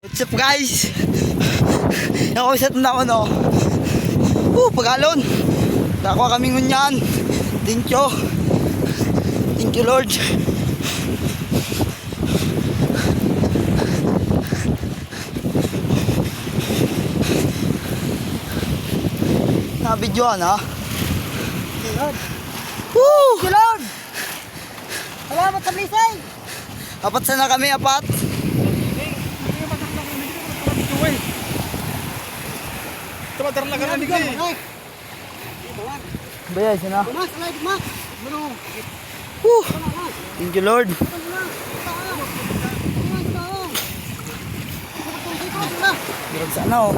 What's up guys? Ako isa na ako no. Pagalon. Dako kami ngunyan. Thank you. Thank you Lord. Nabidyoan ha? Lord. Woo! Thank you, Lord. Salamat sa blessing. Apat sana kami, apat. Tumadar lang ka na digdi. Bayay siya na. Mas, alay, mas. Woo! Thank you Lord. Hirap sana oh.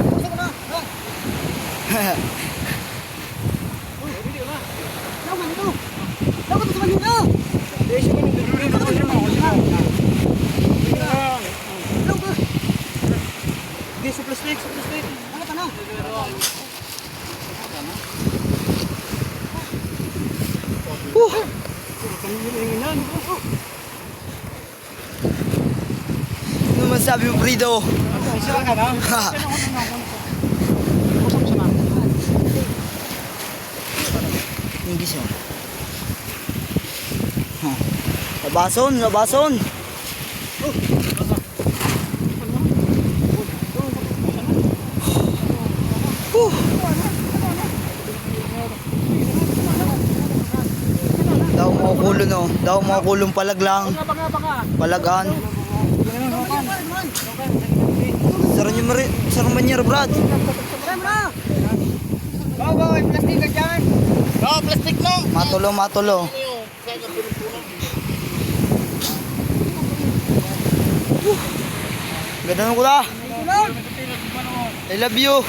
Di plastic. Ano masabi mo, Frido? Isa ka na. Hindi siya. Labason, labason. Daw mo kulo no. Daw mo kulong palaglang. Palagan. Sarang manyer, Brad. Plastic ka dyan. Plastic no. Matulo. Ganun ko na. I love you.